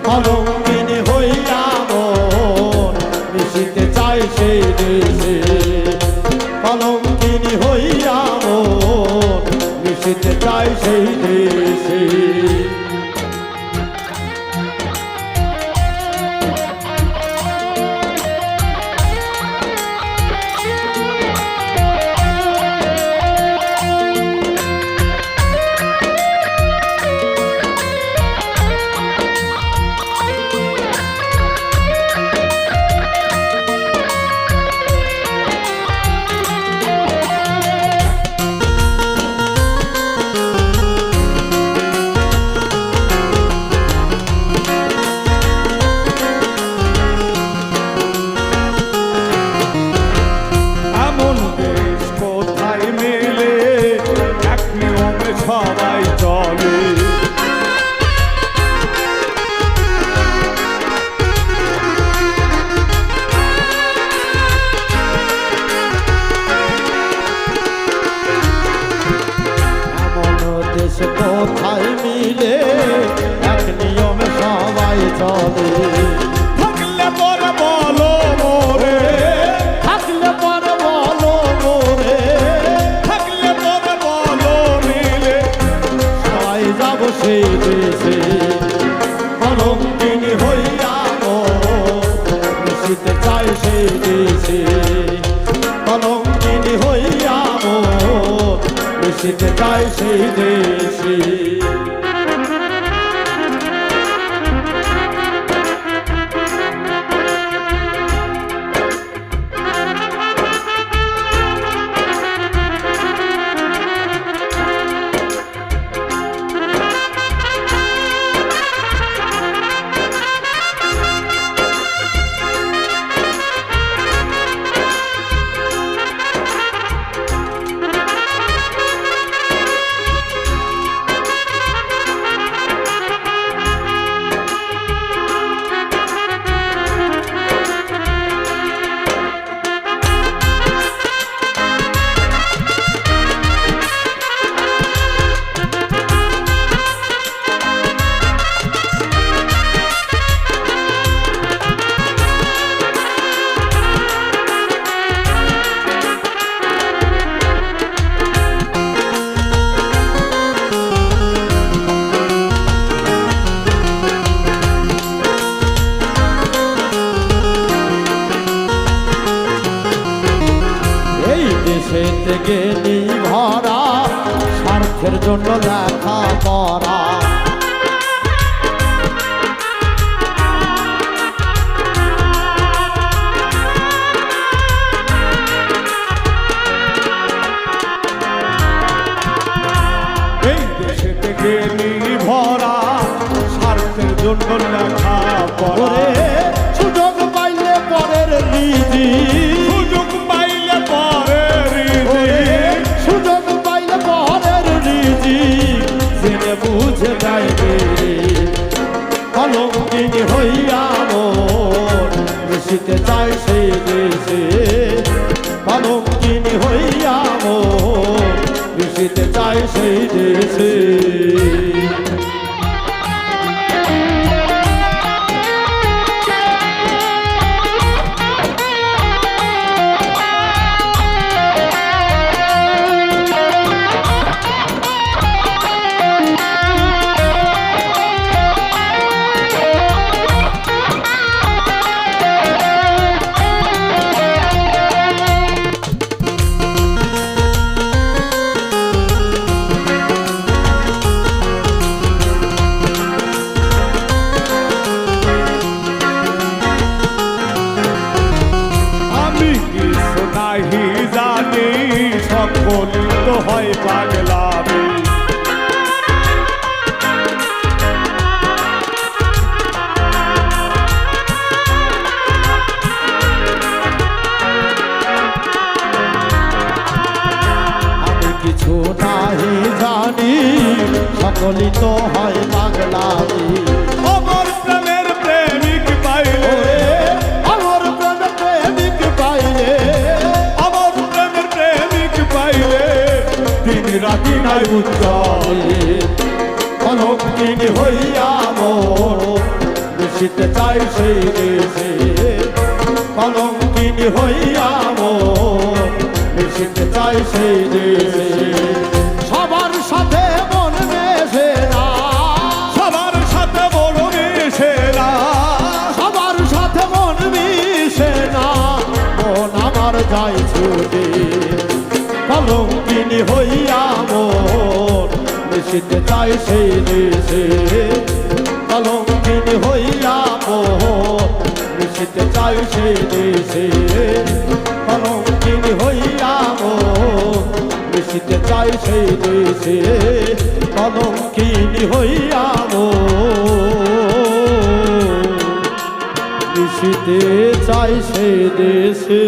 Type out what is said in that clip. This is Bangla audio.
কলঙ্কিনী হইয়া মন মিশিতে চাই সেই দেশে, কলঙ্কিনী হইয়া মন মিশিতে চাই সেই দেশে। কোথায় মিলে এক নিয়মে সবাই চলে, থাকলে পরে বলো মোরে, থাকলে পরে বলো মোরে, থাকলে পরে বলো মিলে সবাই যাব সেই দেশে, কলঙ্কিনী হইয়া মিশিতে চাই সেই দেশে, কলঙ্কিনী হইয়া মিশিতে চাই সেই দেশে। দেশেতে গেলি ভরা স্বার্থের জন্য লেখা পড়া, এই দেশেতে গেলি ভরা স্বার্থের জন্য লেখা পড়ে, সুযোগ পাইলে পরের রিজি, সুযোগ পাইলে পরের সুযোগ পাইলে পরের রিজি, জেনে বুঝে যাইবে কলঙ্কিনী হইয়া মন মিশিতে চাই সেই দেশে, কলঙ্কিনী হইয়া মন মিশিতে চাই সেই দেশে। বলিত হয় পাগলামি, আমি কিছু নাহি জানি সকলই তো হয় পাগলামি, অমর প্রেমের প্রেমিক পাইলে, অমর প্রেমের প্রেমিক পাইলে, অমর প্রেমের প্রেমিক পাইলে দিন রাতি নাই উজ্জ্বলে, কলঙ্কিনী হইয়া মন মিশিতে চাই সেই দেশে কলঙ্কিনী হইয়া মন মিশিতে চাই সেই দেশে সবার সাথে মন মেশে না সবার সাথে বড় মিশে না সবার সাথে মন মিশে না মন আমার যায় ছুটে কলঙ্কিনী হইয়া মন মিশিতে চাই সেই দেশে কলঙ্কিনী হইয়া মন মিশিতে চাই সেই দেশে কলঙ্কিনী হইয়া মন মিশিতে চাই সেই দেশে কলঙ্কিনী হইয়া মন মিশিতে চাই সেই দেশে।